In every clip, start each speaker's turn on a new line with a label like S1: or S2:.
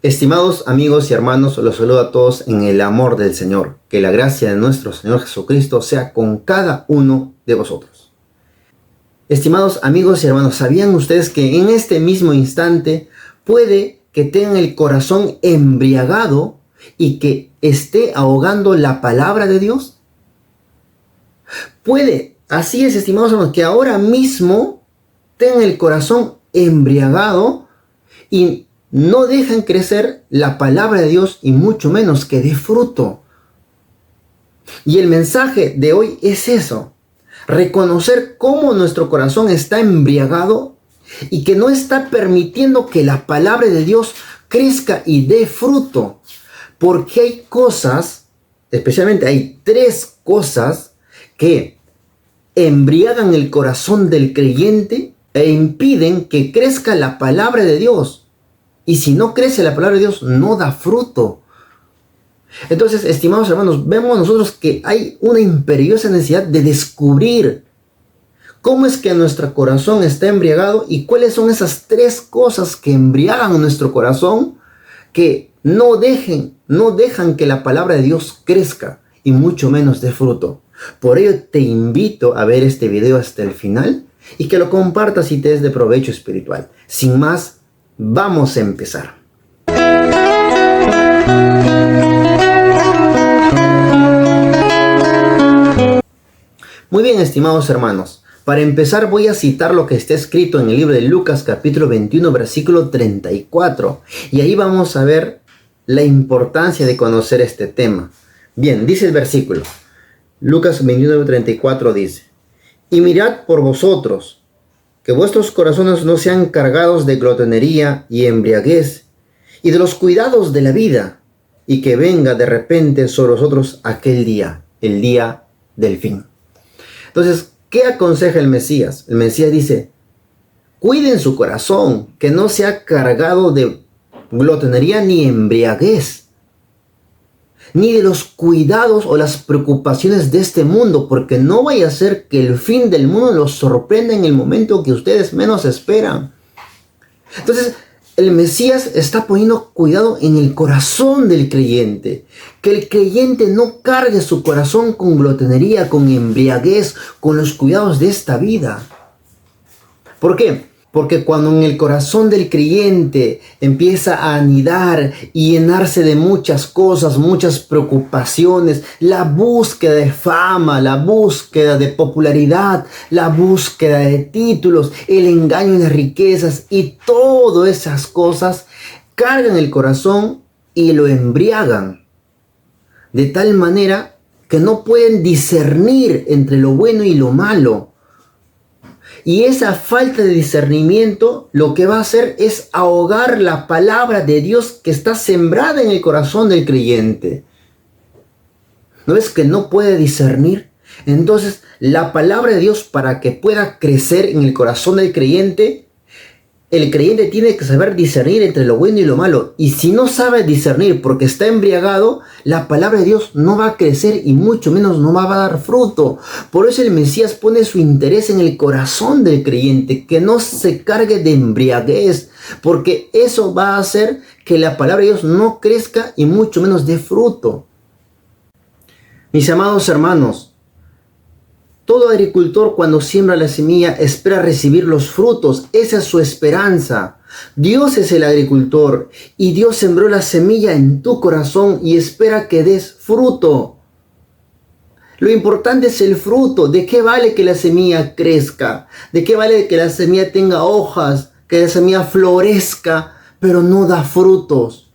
S1: Estimados amigos y hermanos, los saludo a todos en el amor del Señor. Que la gracia de nuestro Señor Jesucristo sea con cada uno de vosotros. Estimados amigos y hermanos, ¿sabían ustedes que en este mismo instante puede que tengan el corazón embriagado y que esté ahogando la palabra de Dios? Puede, así es, estimados hermanos, que ahora mismo tengan el corazón embriagado y no dejan crecer la palabra de Dios y mucho menos que dé fruto. Y el mensaje de hoy es eso. Reconocer cómo nuestro corazón está embriagado y que no está permitiendo que la palabra de Dios crezca y dé fruto. Porque hay cosas, especialmente hay 3 cosas que embriagan el corazón del creyente e impiden que crezca la palabra de Dios. Y si no crece la palabra de Dios, no da fruto. Entonces, estimados hermanos, vemos nosotros que hay una imperiosa necesidad de descubrir cómo es que nuestro corazón está embriagado y cuáles son esas 3 cosas que embriagan nuestro corazón que no dejan que la palabra de Dios crezca y mucho menos dé fruto. Por ello te invito a ver este video hasta el final y que lo compartas y te es de provecho espiritual. Sin más, vamos a empezar. Muy bien, estimados hermanos. Para empezar voy a citar lo que está escrito en el libro de Lucas capítulo 21 versículo 34. Y ahí vamos a ver la importancia de conocer este tema. Bien, dice el versículo. Lucas 21 34 dice: Y mirad por vosotros, que vuestros corazones no sean cargados de glotonería y embriaguez, y de los cuidados de la vida, y que venga de repente sobre vosotros aquel día, el día del fin. Entonces, ¿qué aconseja el Mesías? El Mesías dice: cuiden su corazón, que no sea cargado de glotonería ni embriaguez, ni de los cuidados o las preocupaciones de este mundo, porque no vaya a ser que el fin del mundo los sorprenda en el momento que ustedes menos esperan. Entonces, el Mesías está poniendo cuidado en el corazón del creyente, que el creyente no cargue su corazón con glotonería, con embriaguez, con los cuidados de esta vida. ¿Por qué? Porque cuando en el corazón del creyente empieza a anidar y llenarse de muchas cosas, muchas preocupaciones, la búsqueda de fama, la búsqueda de popularidad, la búsqueda de títulos, el engaño de riquezas y todas esas cosas cargan el corazón y lo embriagan. De tal manera que no pueden discernir entre lo bueno y lo malo. Y esa falta de discernimiento lo que va a hacer es ahogar la palabra de Dios que está sembrada en el corazón del creyente. ¿No es que no puede discernir? Entonces, la palabra de Dios, para que pueda crecer en el corazón del creyente, el creyente tiene que saber discernir entre lo bueno y lo malo. Y si no sabe discernir porque está embriagado, la palabra de Dios no va a crecer y mucho menos no va a dar fruto. Por eso el Mesías pone su interés en el corazón del creyente, que no se cargue de embriaguez, porque eso va a hacer que la palabra de Dios no crezca y mucho menos dé fruto. Mis amados hermanos, todo agricultor cuando siembra la semilla espera recibir los frutos. Esa es su esperanza. Dios es el agricultor y Dios sembró la semilla en tu corazón y espera que des fruto. Lo importante es el fruto. ¿De qué vale que la semilla crezca? ¿De qué vale que la semilla tenga hojas? Que la semilla florezca, pero no da frutos.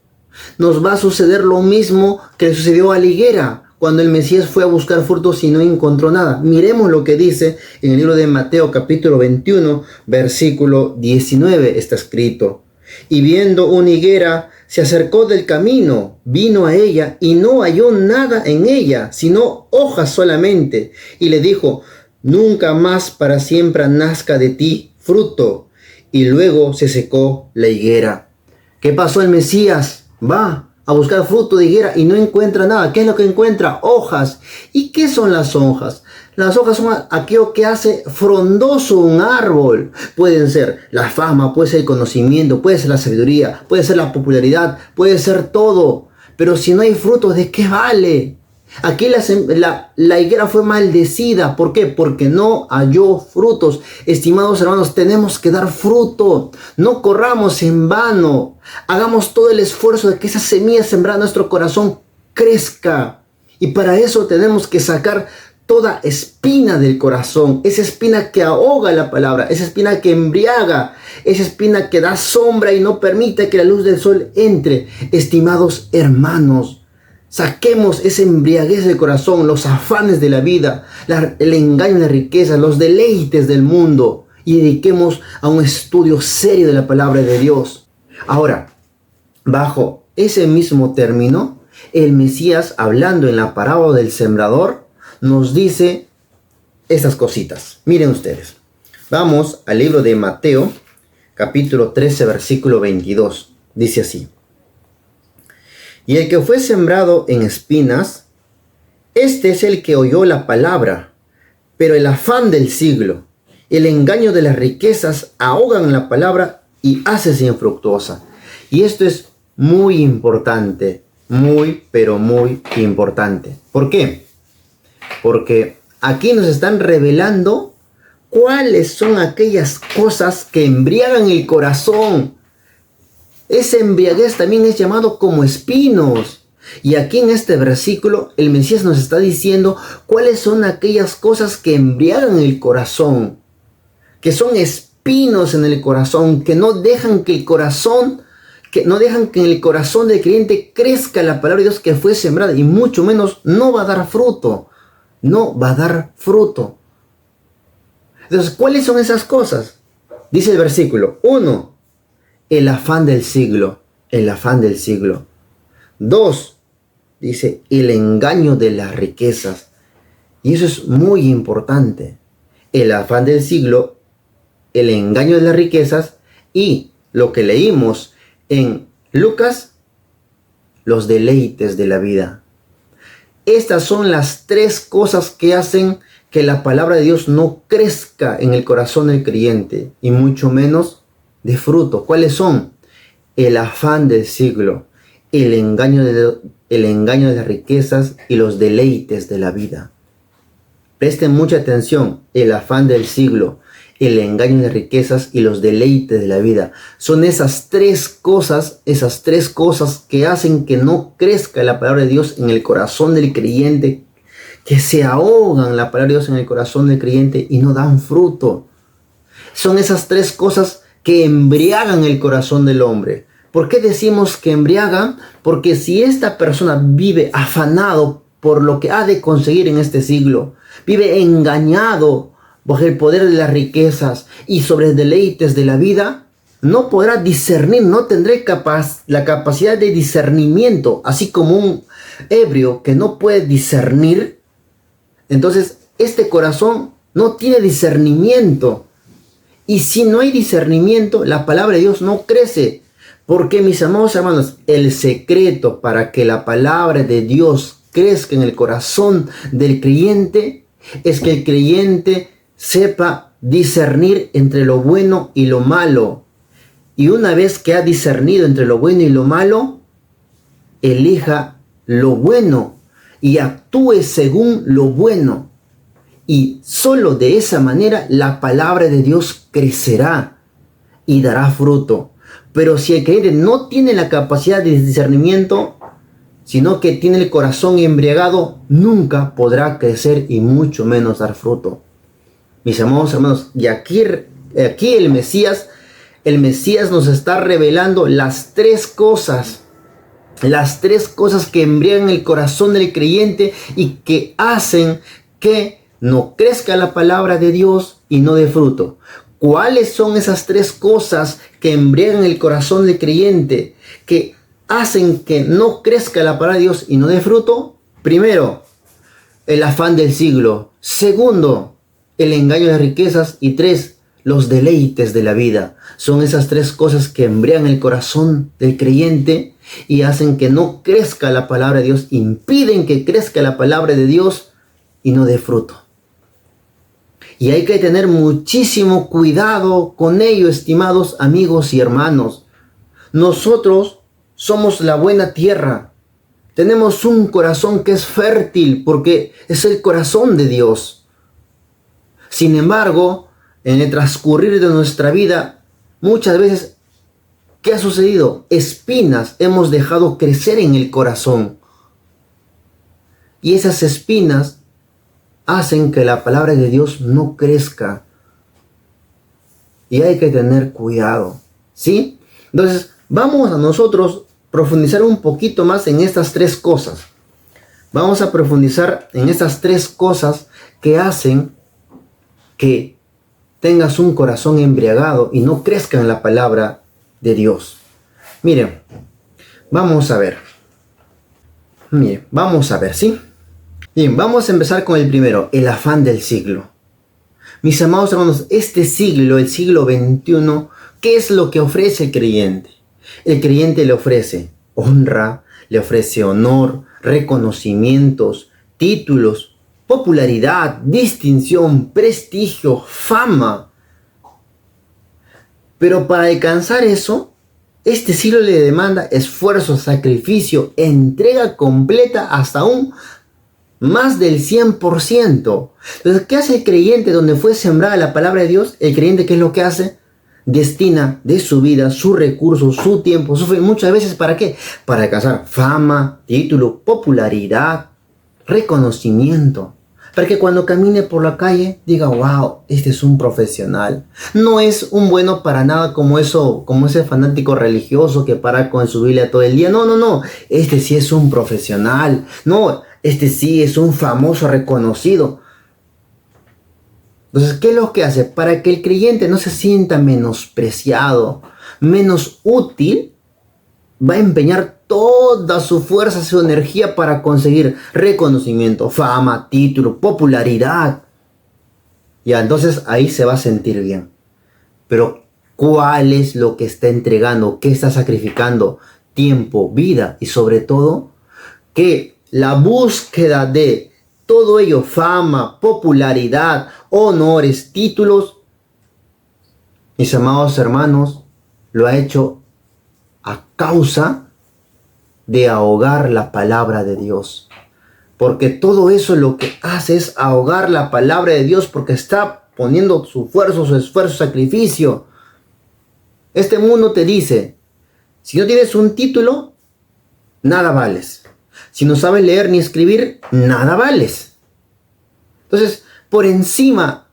S1: Nos va a suceder lo mismo que le sucedió a la higuera cuando el Mesías fue a buscar frutos y no encontró nada. Miremos lo que dice en el libro de Mateo capítulo 21, versículo 19, está escrito: Y viendo una higuera, se acercó del camino, vino a ella y no halló nada en ella, sino hojas solamente. Y le dijo: nunca más para siempre nazca de ti fruto. Y luego se secó la higuera. ¿Qué pasó el Mesías? Va a buscar fruto de higuera y no encuentra nada. ¿Qué es lo que encuentra? Hojas. ¿Y qué son las hojas? Las hojas son aquello que hace frondoso un árbol. Pueden ser la fama, puede ser el conocimiento, puede ser la sabiduría, puede ser la popularidad, puede ser todo. Pero si no hay frutos, ¿de qué vale? Aquí la higuera fue maldecida. ¿Por qué? Porque no halló frutos. Estimados hermanos, tenemos que dar fruto. No corramos en vano. Hagamos todo el esfuerzo de que esa semilla sembrada en nuestro corazón crezca. Y para eso tenemos que sacar toda espina del corazón, esa espina que ahoga la palabra, esa espina que embriaga, esa espina que da sombra y no permite que la luz del sol entre. Estimados hermanos, saquemos esa embriaguez del corazón, los afanes de la vida, el engaño de la riqueza, los deleites del mundo, y dediquemos a un estudio serio de la palabra de Dios. Ahora, bajo ese mismo término, el Mesías, hablando en la parábola del sembrador, nos dice estas cositas. Miren ustedes. Vamos al libro de Mateo, capítulo 13, versículo 22. Dice así: y el que fue sembrado en espinas, este es el que oyó la palabra, pero el afán del siglo, el engaño de las riquezas ahogan la palabra y hace infructuosa. Y esto es muy importante, muy, pero muy importante. ¿Por qué? Porque aquí nos están revelando cuáles son aquellas cosas que embriagan el corazón. Esa embriaguez también es llamado como espinos. Y aquí en este versículo el Mesías nos está diciendo cuáles son aquellas cosas que embriagan el corazón, que son espinos en el corazón, que no dejan que en el corazón del creyente crezca la palabra de Dios que fue sembrada, y mucho menos no va a dar fruto. No va a dar fruto. Entonces, ¿cuáles son esas cosas? Dice el versículo 1, el afán del siglo, el afán del siglo. 2, dice, el engaño de las riquezas. Y eso es muy importante. El afán del siglo, el engaño de las riquezas, y lo que leímos en Lucas, los deleites de la vida. Estas son las tres cosas que hacen que la palabra de Dios no crezca en el corazón del creyente, y mucho menos de fruto. ¿Cuáles son? El afán del siglo, el engaño de las riquezas y los deleites de la vida. Presten mucha atención. El afán del siglo, el engaño de riquezas y los deleites de la vida. Son esas tres cosas que hacen que no crezca la palabra de Dios en el corazón del creyente, que se ahogan la palabra de Dios en el corazón del creyente y no dan fruto. Son esas tres cosas que embriagan el corazón del hombre. ¿Por qué decimos que embriagan? Porque si esta persona vive afanado por lo que ha de conseguir en este siglo, vive engañado bajo el poder de las riquezas y sobre deleites de la vida, no podrá discernir, no tendrá la capacidad de discernimiento, así como un ebrio que no puede discernir. Entonces, este corazón no tiene discernimiento. Y si no hay discernimiento, la palabra de Dios no crece. Porque, mis amados hermanos, el secreto para que la palabra de Dios crezca en el corazón del creyente es que el creyente sepa discernir entre lo bueno y lo malo. Y una vez que ha discernido entre lo bueno y lo malo, elija lo bueno y actúe según lo bueno. Y solo de esa manera la palabra de Dios crecerá y dará fruto. Pero si el creyente no tiene la capacidad de discernimiento, sino que tiene el corazón embriagado, nunca podrá crecer y mucho menos dar fruto. Mis amados hermanos, y aquí el Mesías nos está revelando las tres cosas que embriagan el corazón del creyente y que hacen que no crezca la palabra de Dios y no dé fruto. ¿Cuáles son esas tres cosas que embriagan el corazón del creyente, que hacen que no crezca la palabra de Dios y no dé fruto? Primero, el afán del siglo. Segundo, el engaño de las riquezas. Y 3, los deleites de la vida. Son esas tres cosas que embriagan el corazón del creyente y hacen que no crezca la palabra de Dios, impiden que crezca la palabra de Dios y no dé fruto. Y hay que tener muchísimo cuidado con ello, estimados amigos y hermanos. Nosotros somos la buena tierra. Tenemos un corazón que es fértil porque es el corazón de Dios. Sin embargo, en el transcurrir de nuestra vida, muchas veces, ¿qué ha sucedido? Espinas hemos dejado crecer en el corazón. Y esas espinas hacen que la palabra de Dios no crezca. Y hay que tener cuidado, ¿sí? Entonces, vamos a nosotros profundizar un poquito más en estas tres cosas. Vamos a profundizar en estas tres cosas que hacen que tengas un corazón embriagado y no crezca en la palabra de Dios. Miren, vamos a ver. ¿Sí? Bien, vamos a empezar con el primero, el afán del siglo. Mis amados hermanos, este siglo, el siglo XXI, ¿qué es lo que ofrece el creyente? El creyente le ofrece honra, le ofrece honor, reconocimientos, títulos, popularidad, distinción, prestigio, fama. Pero para alcanzar eso, este siglo le demanda esfuerzo, sacrificio, entrega completa hasta un más del 100%. Entonces, ¿qué hace el creyente donde fue sembrada la palabra de Dios? El creyente, ¿qué es lo que hace? Destina de su vida, sus recursos, su tiempo, su fe, muchas veces, ¿para qué? Para alcanzar fama, título, popularidad, reconocimiento. Para que cuando camine por la calle diga, wow, este es un profesional. No es un bueno para nada como ese fanático religioso que para con su Biblia todo el día. No. Este sí es un profesional. No, este sí es un famoso reconocido. Entonces, ¿qué es lo que hace? Para que el creyente no se sienta menospreciado, menos útil, va a empeñar toda su fuerza, su energía para conseguir reconocimiento, fama, título, popularidad. Ya, entonces ahí se va a sentir bien. Pero, ¿cuál es lo que está entregando? ¿Qué está sacrificando? Tiempo, vida y sobre todo, que la búsqueda de todo ello, fama, popularidad, honores, títulos, mis amados hermanos, lo ha hecho a causa de ahogar la palabra de Dios. Porque todo eso lo que hace es ahogar la palabra de Dios porque está poniendo su esfuerzo, su sacrificio. Este mundo te dice, si no tienes un título, nada vales. Si no sabes leer ni escribir, nada vales. Entonces, por encima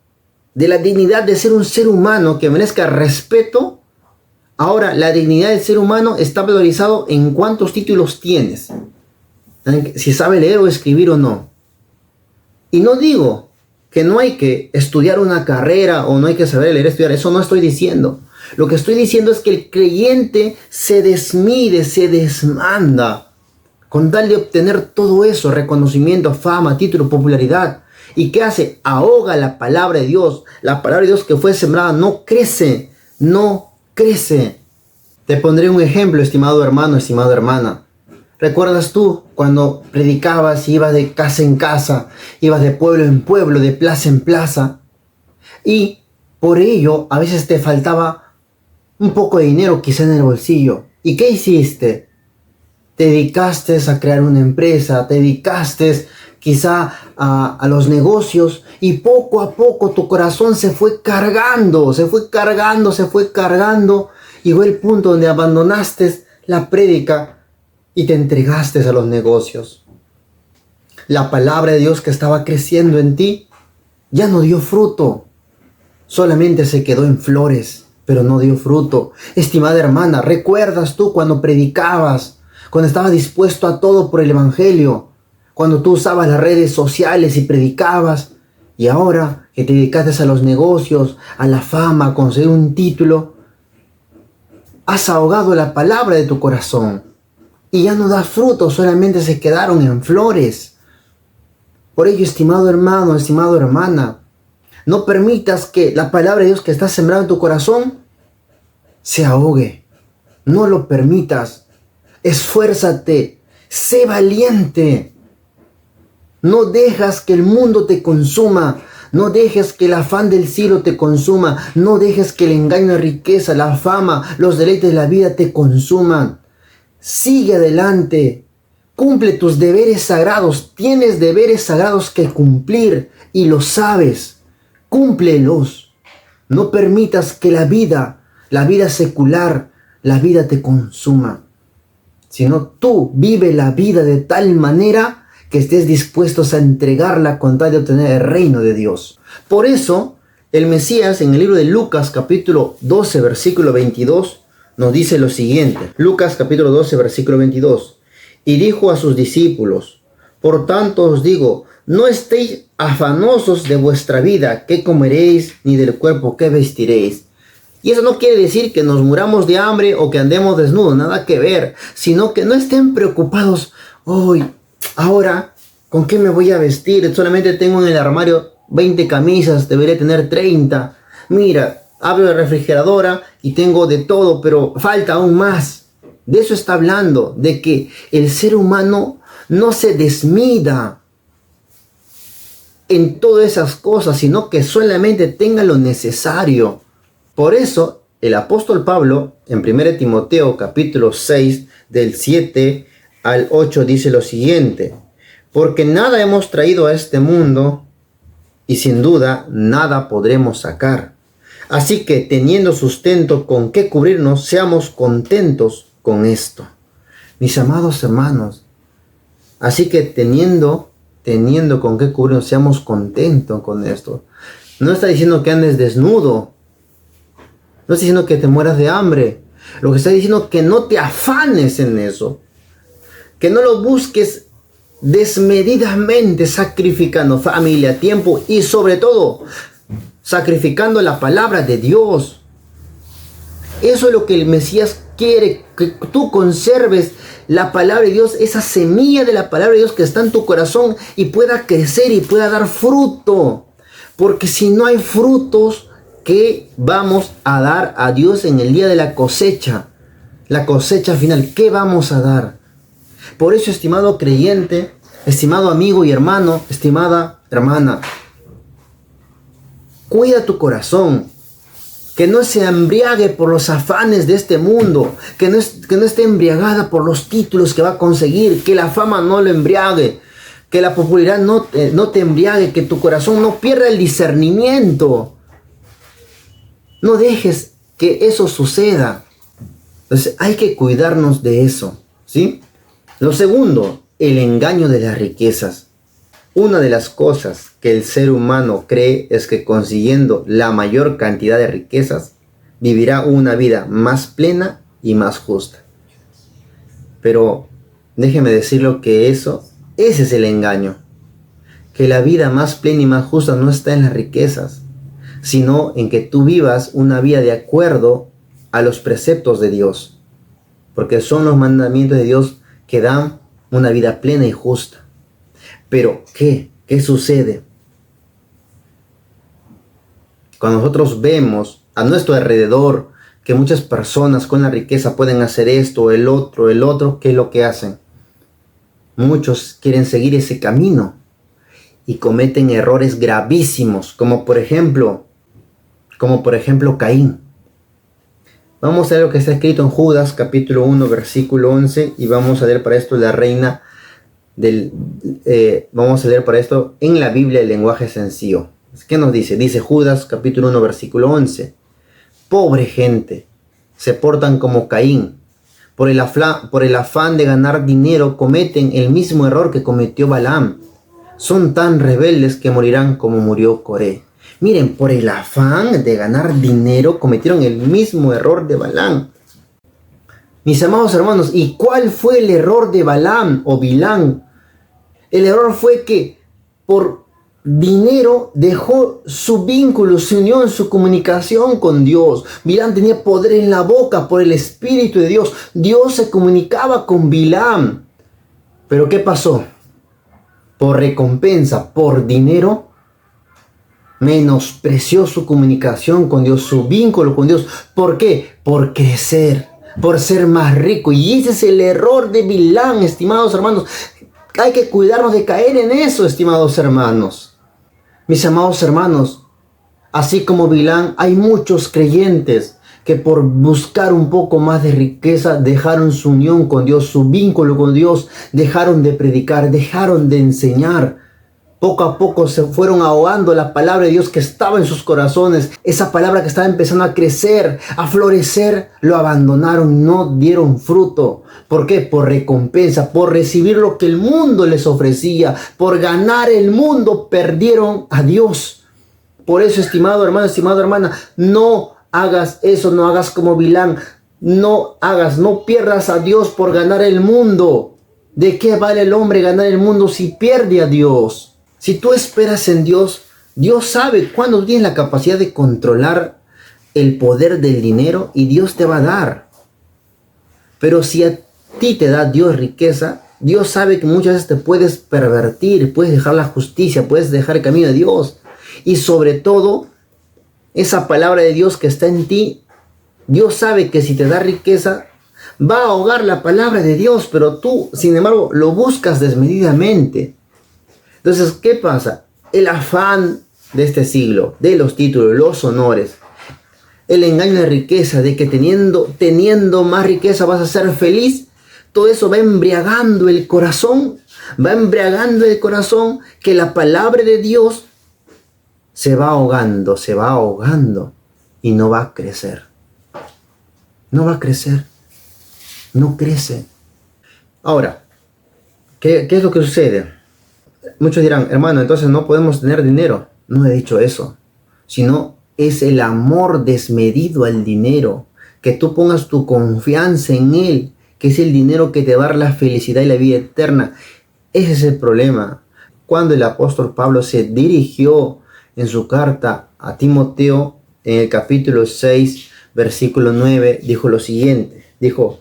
S1: de la dignidad de ser un ser humano que merezca respeto, ahora la dignidad del ser humano está valorizado en cuántos títulos tienes. Si sabe leer o escribir o no. Y no digo que no hay que estudiar una carrera o no hay que saber leer, estudiar. Eso no estoy diciendo. Lo que estoy diciendo es que el creyente se desmide, se desmanda con tal de obtener todo eso, reconocimiento, fama, título, popularidad. ¿Y qué hace? Ahoga la palabra de Dios. La palabra de Dios que fue sembrada no crece, no crece. Te pondré un ejemplo, estimado hermano, estimada hermana. ¿Recuerdas tú cuando predicabas y ibas de casa en casa, ibas de pueblo en pueblo, de plaza en plaza? Y por ello a veces te faltaba un poco de dinero quizá en el bolsillo. ¿Y qué hiciste? Te dedicaste a crear una empresa, te dedicaste quizá a los negocios y poco a poco tu corazón se fue cargando. Llegó el punto donde abandonaste la prédica y te entregaste a los negocios. La palabra de Dios que estaba creciendo en ti ya no dio fruto. Solamente se quedó en flores, pero no dio fruto. Estimada hermana, ¿recuerdas tú cuando predicabas? Cuando estabas dispuesto a todo por el evangelio, cuando tú usabas las redes sociales y predicabas, y ahora que te dedicaste a los negocios, a la fama, a conseguir un título, has ahogado la palabra de tu corazón y ya no da fruto, solamente se quedaron en flores. Por ello, estimado hermano, estimada hermana, no permitas que la palabra de Dios que está sembrada en tu corazón se ahogue. No lo permitas. Esfuérzate, sé valiente. No dejas que el mundo te consuma. No dejes que el afán del cielo te consuma. No dejes que el engaño de riqueza, la fama, los deleites de la vida te consuman. Sigue adelante. Cumple tus deberes sagrados. Tienes deberes sagrados que cumplir y lo sabes. Cúmplelos. No permitas que la vida secular, la vida te consuma. Sino tú vive la vida de tal manera que estés dispuestos a entregarla con tal de obtener el reino de Dios. Por eso, el Mesías en el libro de Lucas capítulo 12 versículo 22 nos dice lo siguiente. Lucas capítulo 12 versículo 22. Y dijo a sus discípulos: por tanto os digo, no estéis afanosos de vuestra vida, qué comeréis, ni del cuerpo qué vestiréis. Y eso no quiere decir que nos muramos de hambre o que andemos desnudos, nada que ver, sino que no estén preocupados. Hoy, ahora, ¿con qué me voy a vestir? Solamente tengo en el armario 20 camisas, debería tener 30. Mira, abro la refrigeradora y tengo de todo, pero falta aún más. De eso está hablando, de que el ser humano no se desmida en todas esas cosas, sino que solamente tenga lo necesario. Por eso, el apóstol Pablo, en 1 Timoteo capítulo 6, del 7 al 8, dice lo siguiente: porque nada hemos traído a este mundo, y sin duda nada podremos sacar. Así que, teniendo sustento con qué cubrirnos, seamos contentos con esto. Mis amados hermanos, así que teniendo con qué cubrirnos, seamos contentos con esto. No está diciendo que andes desnudo. No está diciendo que te mueras de hambre. Lo que está diciendo es que no te afanes en eso. Que no lo busques desmedidamente, sacrificando familia, tiempo y sobre todo sacrificando la palabra de Dios. Eso es lo que el Mesías quiere, que tú conserves la palabra de Dios, esa semilla de la palabra de Dios que está en tu corazón y pueda crecer y pueda dar fruto. Porque si no hay frutos, ¿qué vamos a dar a Dios en el día de la cosecha? La cosecha final, ¿qué vamos a dar? Por eso, estimado creyente, estimado amigo y hermano, estimada hermana, cuida tu corazón. Que no se embriague por los afanes de este mundo. Que no esté embriagada por los títulos que va a conseguir. Que la fama no lo embriague. Que la popularidad no te embriague. Que tu corazón no pierda el discernimiento. No dejes que eso suceda. Entonces hay que cuidarnos de eso, ¿sí? Lo segundo, el engaño de las riquezas. Una de las cosas que el ser humano cree es que consiguiendo la mayor cantidad de riquezas, vivirá una vida más plena y más justa. Pero déjeme decirlo que ese es el engaño. Que la vida más plena y más justa no está en las riquezas, sino en que tú vivas una vida de acuerdo a los preceptos de Dios. Porque son los mandamientos de Dios que dan una vida plena y justa. Pero, ¿qué sucede? Cuando nosotros vemos a nuestro alrededor que muchas personas con la riqueza pueden hacer esto, el otro, ¿qué es lo que hacen? Muchos quieren seguir ese camino y cometen errores gravísimos, como por ejemplo Caín. Vamos a ver lo que está escrito en Judas capítulo 1 versículo 11 y vamos a leer para esto vamos a leer para esto en la Biblia el lenguaje sencillo. ¿Qué nos dice? Dice Judas capítulo 1 versículo 11. Pobre gente, se portan como Caín. Por el afán de ganar dinero cometen el mismo error que cometió Balaam. Son tan rebeldes que morirán como murió Coré. Miren, por el afán de ganar dinero cometieron el mismo error de Balaam. Mis amados hermanos, ¿y cuál fue el error de Balaam o Bilán? El error fue que por dinero dejó su vínculo, su unión, su comunicación con Dios. Bilán tenía poder en la boca por el Espíritu de Dios. Dios se comunicaba con Bilán. Pero ¿qué pasó? Por recompensa, por dinero, menospreció su comunicación con Dios, su vínculo con Dios. ¿Por qué? Por crecer, por ser más rico. Y ese es el error de Bilán, estimados hermanos. Hay que cuidarnos de caer en eso, estimados hermanos. Mis amados hermanos, así como Bilán, hay muchos creyentes que por buscar un poco más de riqueza dejaron su unión con Dios, su vínculo con Dios, dejaron de predicar, dejaron de enseñar. Poco a poco se fueron ahogando la palabra de Dios que estaba en sus corazones. Esa palabra que estaba empezando a crecer, a florecer, lo abandonaron, no dieron fruto. ¿Por qué? Por recompensa, por recibir lo que el mundo les ofrecía, por ganar el mundo, perdieron a Dios. Por eso, estimado hermano, estimada hermana, no hagas eso, no hagas como Bilán, no pierdas a Dios por ganar el mundo. ¿De qué vale el hombre ganar el mundo si pierde a Dios? Si tú esperas en Dios, Dios sabe cuándo tienes la capacidad de controlar el poder del dinero y Dios te va a dar. Pero si a ti te da Dios riqueza, Dios sabe que muchas veces te puedes pervertir, puedes dejar la justicia, puedes dejar el camino de Dios. Y sobre todo, esa palabra de Dios que está en ti, Dios sabe que si te da riqueza, va a ahogar la palabra de Dios, pero tú, sin embargo, lo buscas desmedidamente. Entonces, ¿qué pasa? El afán de este siglo, de los títulos, los honores, el engaño de riqueza, de que teniendo más riqueza vas a ser feliz, todo eso va embriagando el corazón, que la palabra de Dios se va ahogando y no va a crecer. No va a crecer, no crece. Ahora, ¿qué es lo que sucede? Muchos dirán, hermano, entonces no podemos tener dinero. No he dicho eso, sino es el amor desmedido al dinero, que tú pongas tu confianza en él, que es el dinero que te va a dar la felicidad y la vida eterna. Ese es el problema. Cuando el apóstol Pablo se dirigió en su carta a Timoteo, en el capítulo 6, versículo 9, dijo lo siguiente, dijo,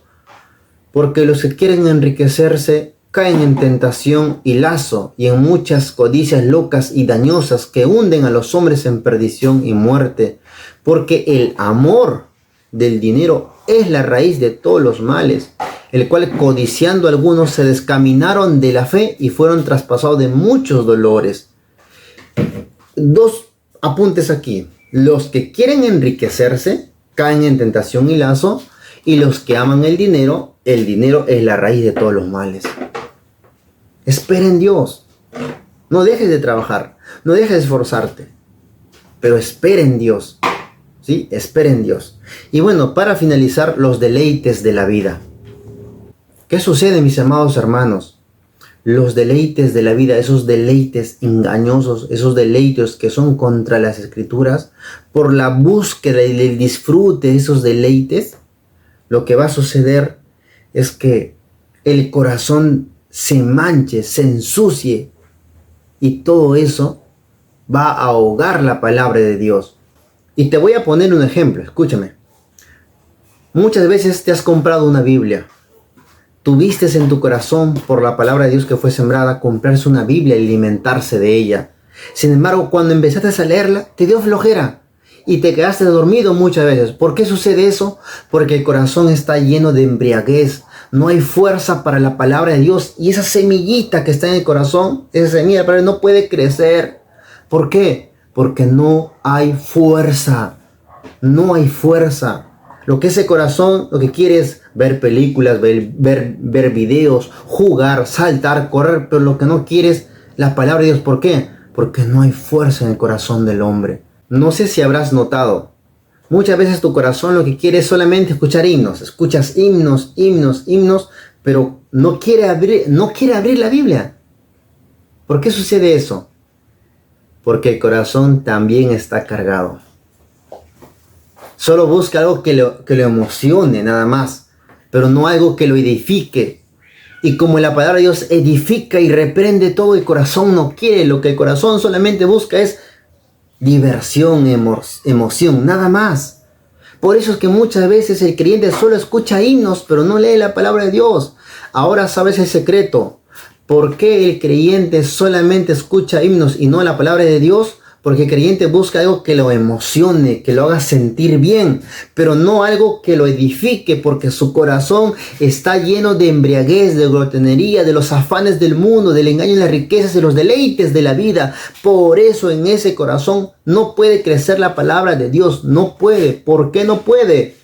S1: porque los que quieren enriquecerse caen en tentación y lazo y en muchas codicias locas y dañosas que hunden a los hombres en perdición y muerte, porque el amor del dinero es la raíz de todos los males, el cual codiciando algunos se descaminaron de la fe y fueron traspasados de muchos dolores. Dos apuntes aquí. Los que quieren enriquecerse caen en tentación y lazo, y los que aman el dinero es la raíz de todos los males. Espera en Dios. No dejes de trabajar, no dejes de esforzarte, pero espera en Dios. ¿Sí? Espera en Dios. Y bueno, para finalizar, los deleites de la vida. ¿Qué sucede, mis amados hermanos? Los deleites de la vida, esos deleites engañosos, esos deleites que son contra las escrituras, por la búsqueda y el disfrute de esos deleites, lo que va a suceder es que el corazón se manche, se ensucie, y todo eso va a ahogar la palabra de Dios. Y te voy a poner un ejemplo, escúchame. Muchas veces te has comprado una Biblia. Tuviste en tu corazón, por la palabra de Dios que fue sembrada, comprarse una Biblia y alimentarse de ella. Sin embargo, cuando empezaste a leerla, te dio flojera y te quedaste dormido muchas veces. ¿Por qué sucede eso? Porque el corazón está lleno de embriaguez. No hay fuerza para la palabra de Dios. Y esa semillita que está en el corazón, esa semilla para no puede crecer. ¿Por qué? Porque no hay fuerza. No hay fuerza. Lo que ese corazón, lo que quiere es ver películas, ver videos, jugar, saltar, correr, pero lo que no quiere es la palabra de Dios. ¿Por qué? Porque no hay fuerza en el corazón del hombre. No sé si habrás notado, muchas veces tu corazón lo que quiere es solamente escuchar himnos. Escuchas himnos, pero no quiere abrir la Biblia. ¿Por qué sucede eso? Porque el corazón también está cargado. Solo busca algo que lo emocione, nada más, pero no algo que lo edifique. Y como la palabra de Dios edifica y reprende todo, el corazón no quiere. Lo que el corazón solamente busca es diversión, emoción, nada más. Por eso es que muchas veces el creyente solo escucha himnos, pero no lee la palabra de Dios. Ahora sabes el secreto. ¿Por qué el creyente solamente escucha himnos y no la palabra de Dios? Porque el creyente busca algo que lo emocione, que lo haga sentir bien, pero no algo que lo edifique, porque su corazón está lleno de embriaguez, de glotonería, de los afanes del mundo, del engaño y las riquezas y los deleites de la vida. Por eso en ese corazón no puede crecer la palabra de Dios, no puede. ¿Por qué no puede?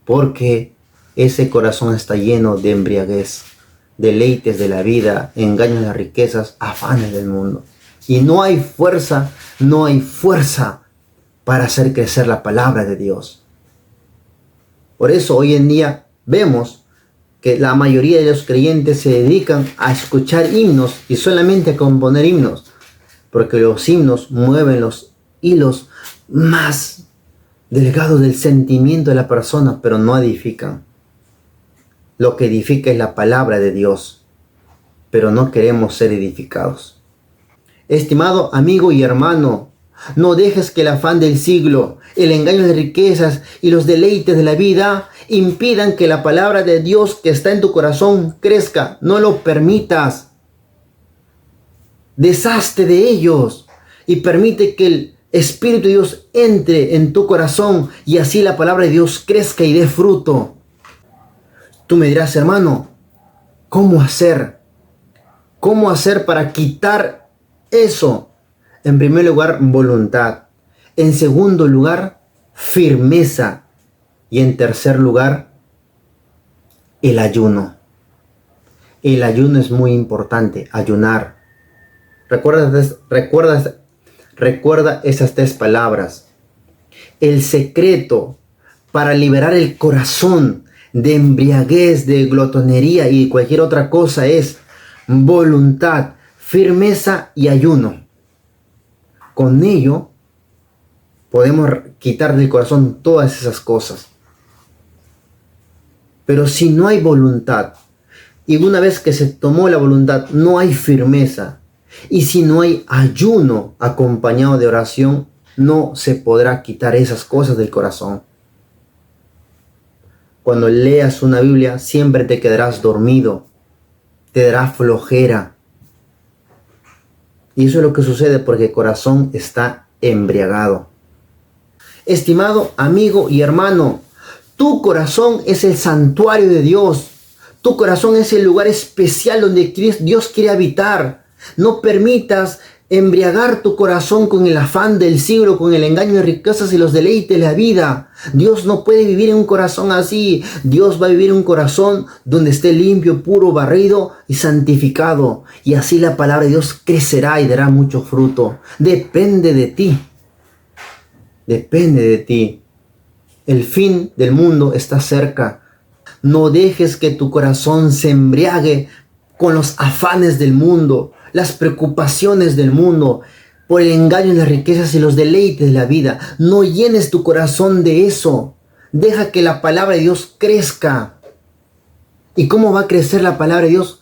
S1: Porque ese corazón está lleno de embriaguez, deleites de la vida, engaños de las riquezas, afanes del mundo. Y no hay fuerza para hacer crecer la palabra de Dios. Por eso hoy en día vemos que la mayoría de los creyentes se dedican a escuchar himnos y solamente a componer himnos. Porque los himnos mueven los hilos más delgados del sentimiento de la persona, pero no edifican. Lo que edifica es la palabra de Dios, pero no queremos ser edificados. Estimado amigo y hermano, no dejes que el afán del siglo, el engaño de riquezas y los deleites de la vida impidan que la palabra de Dios que está en tu corazón crezca. No lo permitas. Deshazte de ellos y permite que el Espíritu de Dios entre en tu corazón y así la palabra de Dios crezca y dé fruto. Tú me dirás, hermano, ¿cómo hacer? ¿Cómo hacer para quitar eso? En primer lugar, voluntad. En segundo lugar, firmeza. Y en tercer lugar, el ayuno. El ayuno es muy importante, ayunar. Recuerda esas tres palabras. El secreto para liberar el corazón de embriaguez, de glotonería y cualquier otra cosa es voluntad, firmeza y ayuno. Con ello podemos quitar del corazón todas esas cosas. Pero si no hay voluntad, y una vez que se tomó la voluntad, no hay firmeza, y si no hay ayuno acompañado de oración, no se podrá quitar esas cosas del corazón. Cuando leas una Biblia, siempre te quedarás dormido, te dará flojera. Y eso es lo que sucede porque el corazón está embriagado. Estimado amigo y hermano, tu corazón es el santuario de Dios. Tu corazón es el lugar especial donde Dios quiere habitar. No permitas embriagar tu corazón con el afán del siglo, con el engaño de riquezas y los deleites de la vida. Dios no puede vivir en un corazón así. Dios va a vivir en un corazón donde esté limpio, puro, barrido y santificado. Y así la palabra de Dios crecerá y dará mucho fruto. Depende de ti. Depende de ti. El fin del mundo está cerca. No dejes que tu corazón se embriague con los afanes del mundo, las preocupaciones del mundo, por el engaño en las riquezas y los deleites de la vida. No llenes tu corazón de eso. Deja que la palabra de Dios crezca. ¿Y cómo va a crecer la palabra de Dios?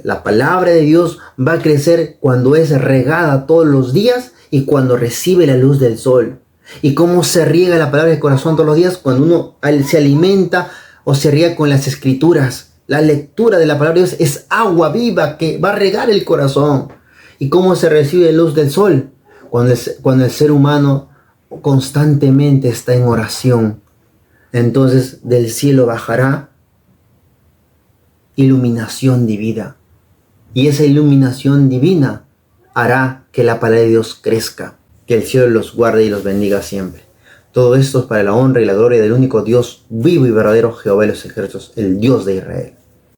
S1: La palabra de Dios va a crecer cuando es regada todos los días y cuando recibe la luz del sol. ¿Y cómo se riega la palabra del corazón todos los días? Cuando uno se alimenta o se riega con las escrituras. La lectura de la palabra de Dios es agua viva que va a regar el corazón. ¿Y cómo se recibe la luz del sol? Cuando el ser humano constantemente está en oración. Entonces del cielo bajará iluminación divina. Y esa iluminación divina hará que la palabra de Dios crezca. Que el cielo los guarde y los bendiga siempre. Todo esto es para la honra y la gloria del único Dios vivo y verdadero, Jehová de los ejércitos, el Dios de Israel.